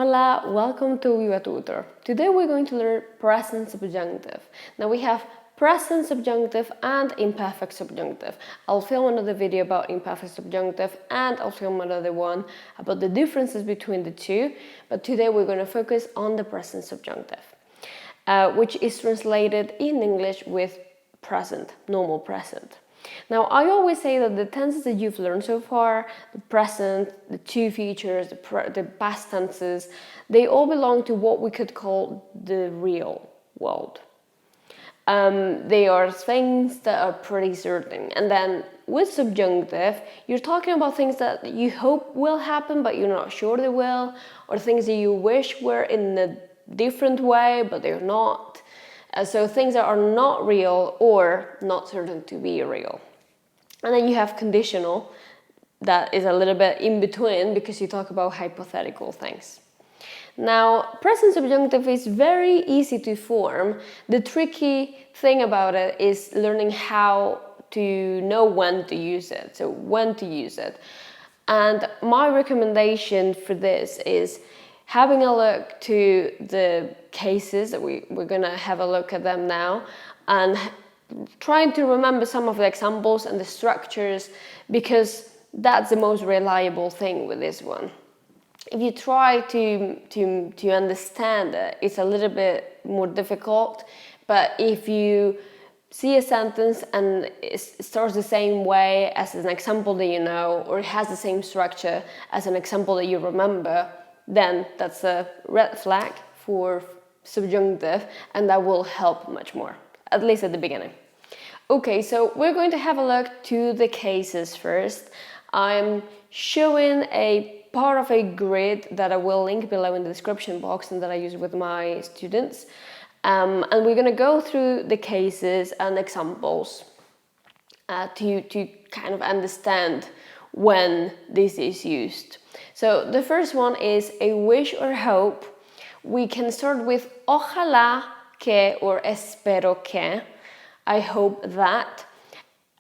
Hola, welcome to Viva Tutor. Today we're going to learn present subjunctive. Now we have present subjunctive and imperfect subjunctive. I'll film another video about imperfect subjunctive and I'll film another one about the differences between the two, but today we're going to focus on the present subjunctive, which is translated in English with present, normal present. Now, I always say that the tenses that you've learned so far, the present, the two features, the past tenses, they all belong to what we could call the real world. They are things that are pretty certain. And then with subjunctive, you're talking about things that you hope will happen, but you're not sure they will, or things that you wish were in a different way, but they're not. So things that are not real or not certain to be real. And then you have conditional, that is a little bit in between because you talk about hypothetical things. Now, present subjunctive is very easy to form. The tricky thing about it is learning how to know when to use it, so when to use it. And my recommendation for this is having a look to the cases that we're going to have a look at them now and trying to remember some of the examples and the structures, because that's the most reliable thing with this one. If you try to understand it, it's a little bit more difficult, but if you see a sentence and it starts the same way as an example that you know, or it has the same structure as an example that you remember, then that's a red flag for subjunctive, and that will help much more, at least at the beginning. Okay, so we're going to have a look to the cases first. I'm showing a part of a grid that I will link below in the description box and that I use with my students. And we're going to go through the cases and examples to kind of understand when this is used. So the first one is a wish or hope. We can start with ojalá que or espero que. I hope that.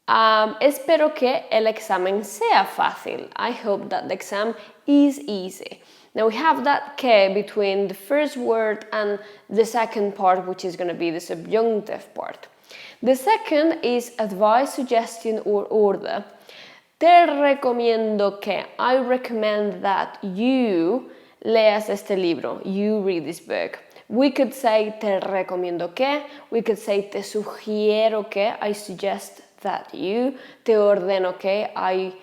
Espero que el examen sea fácil. I hope that the exam is easy. Now we have that que between the first word and the second part, which is going to be the subjunctive part. The second is advice, suggestion, or order. Te recomiendo que, I recommend that you leas este libro, you read this book. We could say te recomiendo que, we could say te sugiero que, I suggest that you, te ordeno que, I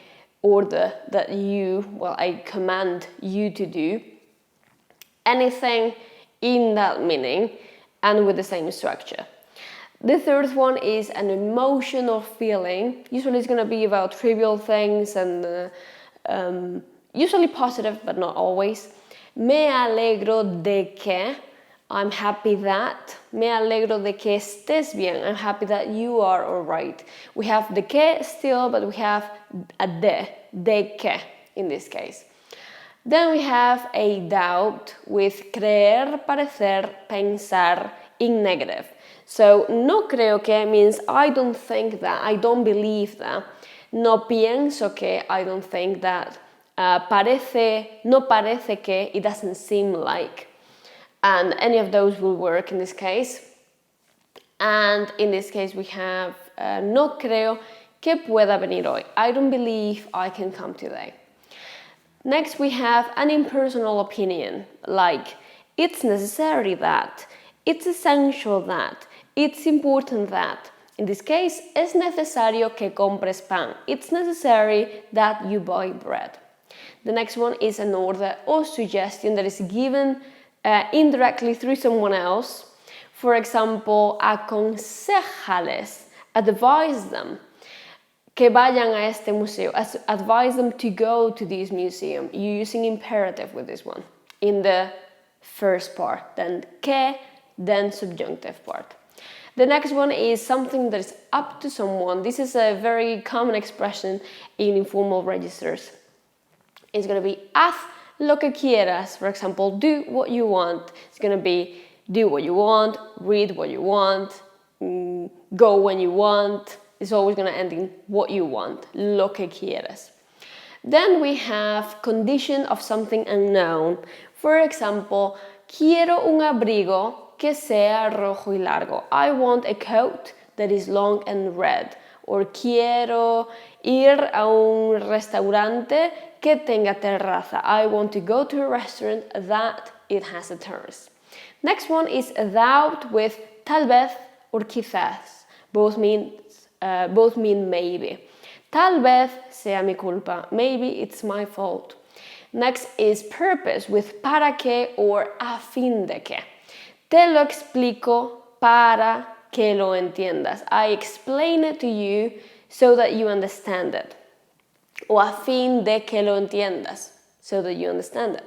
order that you, well, I command you to do. Anything in that meaning and with the same structure. The third one is an emotional feeling. Usually it's going to be about trivial things and usually positive, but not always. Me alegro de que, I'm happy that. Me alegro de que estés bien, I'm happy that you are alright. We have the que still, but we have a de que in this case. Then we have a doubt with creer, parecer, pensar in negative. So, no creo que means I don't think that, I don't believe that. No pienso que, I don't think that. Parece, no parece que, it doesn't seem like. And any of those will work in this case. And in this case we have no creo que pueda venir hoy. I don't believe I can come today. Next we have an impersonal opinion, like it's necessary that, it's essential that, it's important that. In this case, es necesario que compres pan. It's necessary that you buy bread. The next one is an order or suggestion that is given indirectly through someone else. For example, aconsejales, advise them que vayan a este museo, advise them to go to this museum. You're using imperative with this one in the first part, then que, then subjunctive part. The next one is something that is up to someone. This is a very common expression in informal registers. It's going to be haz lo que quieras. For example, do what you want. It's going to be do what you want, read what you want, go when you want. It's always going to end in what you want, lo que quieras. Then we have condition of something unknown. For example, quiero un abrigo que sea rojo y largo. I want a coat that is long and red. Or quiero ir a un restaurante que tenga terraza. I want to go to a restaurant that it has a terrace. Next one is doubt with tal vez or quizás. Both mean maybe. Tal vez sea mi culpa. Maybe it's my fault. Next is purpose with para qué or a fin de qué. Te lo explico para que lo entiendas. I explain it to you so that you understand it. O a fin de que lo entiendas, so that you understand it.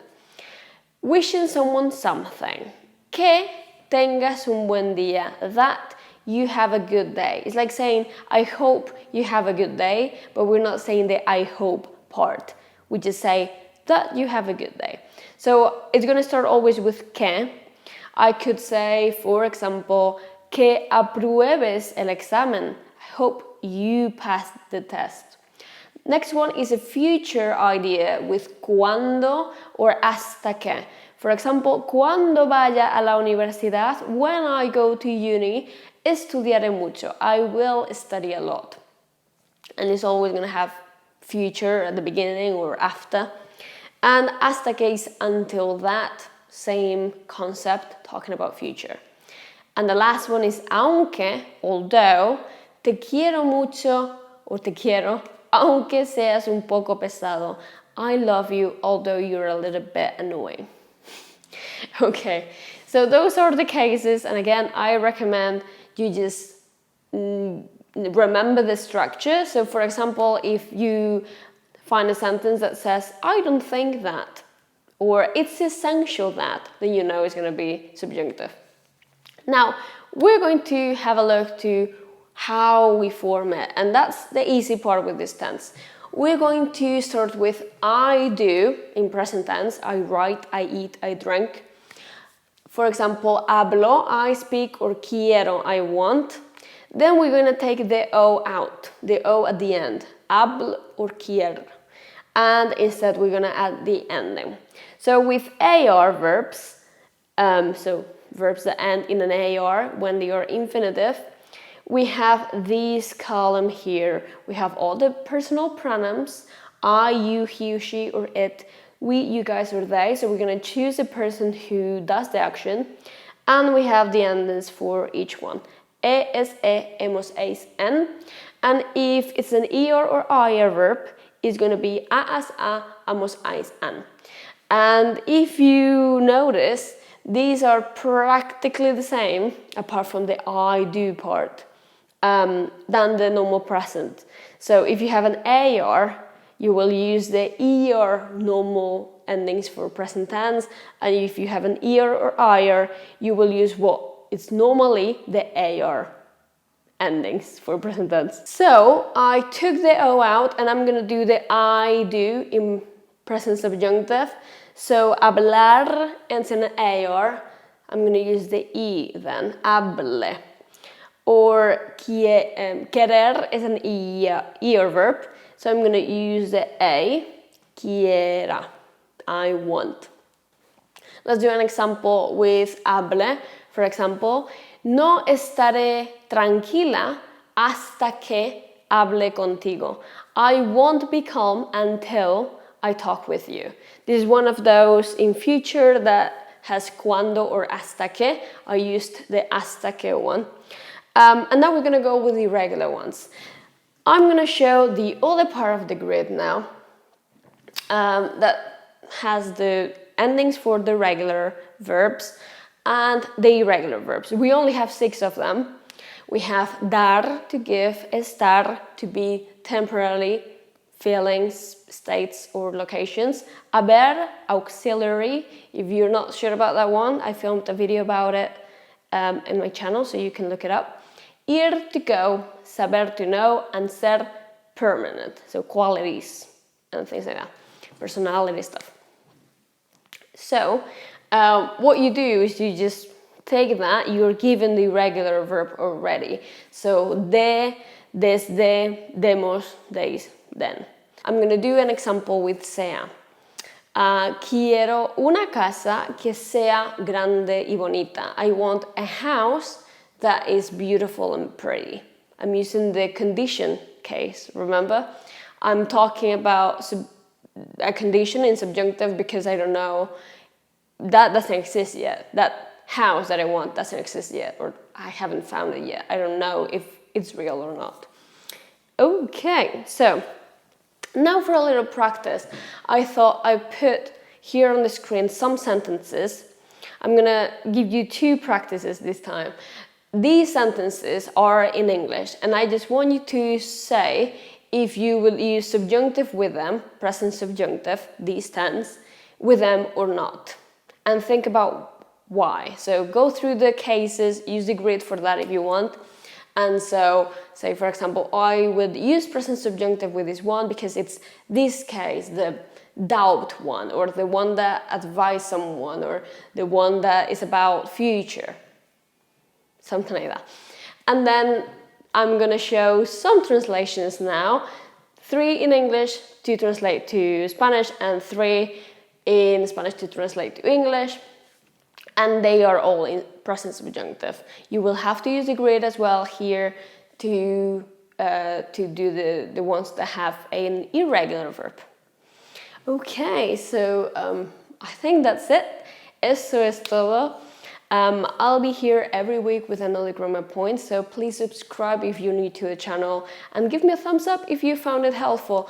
Wishing someone something. Que tengas un buen día. That you have a good day. It's like saying, I hope you have a good day, but we're not saying the I hope part. We just say that you have a good day. So it's going to start always with que. I could say, for example, que apruebes el examen. I hope you passed the test. Next one is a future idea with cuando or hasta que. For example, cuando vaya a la universidad, when I go to uni, estudiaré mucho. I will study a lot. And it's always going to have future at the beginning or after. And hasta que is until that, same concept, talking about future. And the last one is aunque, although, te quiero mucho, or te quiero, aunque seas un poco pesado. I love you, although you're a little bit annoying. Okay, so those are the cases, and again, I recommend you just remember the structure. So for example, if you find a sentence that says, I don't think that, or it's essential that, then you know it's going to be subjunctive. Now, we're going to have a look to how we form it, and that's the easy part with this tense. We're going to start with I do in present tense. I write, I eat, I drink. For example, hablo, I speak, or quiero, I want. Then we're going to take the O out, the O at the end. Hablo or quiero. And instead we're going to add the ending. So with AR verbs, so verbs that end in an AR when they are infinitive, we have this column here. We have all the personal pronouns, I, you, he, she, or it, we, you guys, or they. So we're going to choose the person who does the action. And we have the endings for each one. Es, hemos, eis, en. And if it's an ER or IR verb, it's going to be a, as, a, amos, eis, an. And if you notice, these are practically the same, apart from the I do part, than the normal present. So if you have an AR, you will use the ER normal endings for present tense, and if you have an ER or IR, you will use what it's normally the AR endings for present tense. So I took the O out, and I'm gonna do the I do in present subjunctive. So hablar ends in an AR. I'm gonna use the E then, hable. Or querer is an ER verb, so I'm going to use the A, quiera, I want. Let's do an example with hable. For example, no estaré tranquila hasta que hable contigo. I won't be calm until I talk with you. This is one of those in future that has cuando or hasta que. I used the hasta que one. And now we're going to go with the regular ones. I'm going to show the other part of the grid now that has the endings for the regular verbs and the irregular verbs. We only have 6 of them. We have dar, to give, estar, to be temporarily, feelings, states, or locations. Haber, auxiliary. If you're not sure about that one, I filmed a video about it in my channel, so you can look it up. Ir, to go, saber, to know, and ser, permanent, so qualities and things like that, personality stuff. So what you do is you just take that, you're given the regular verb already. So de, desde, demos, deis, den. I'm going to do an example with sea. Quiero una casa que sea grande y bonita. I want a house that is beautiful and pretty. I'm using the condition case, remember? I'm talking about a condition in subjunctive because I don't know, that doesn't exist yet. That house that I want doesn't exist yet, or I haven't found it yet. I don't know if it's real or not. Okay, so now for a little practice, I thought I'd put here on the screen some sentences. I'm gonna give you 2 practices this time. These sentences are in English, and I just want you to say if you will use subjunctive with them, present subjunctive, these tense, with them or not. And think about why. So go through the cases, use the grid for that if you want. And so, say for example, I would use present subjunctive with this one because it's this case, the doubt one, or the one that advise someone, or the one that is about future. Something like that. And then I'm gonna show some translations now. 3 in English to translate to Spanish, and 3 in Spanish to translate to English. And they are all in present subjunctive. You will have to use the grid as well here to do the ones that have an irregular verb. Okay, so I think that's it. Eso es todo. I'll be here every week with another grammar point, so please subscribe if you're new to the channel and give me a thumbs up if you found it helpful.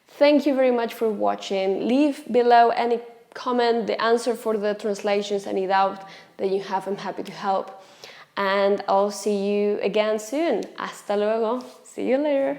Thank you very much for watching. Leave below any comment, the answer for the translations, any doubt that you have. I'm happy to help. And I'll see you again soon. Hasta luego. See you later.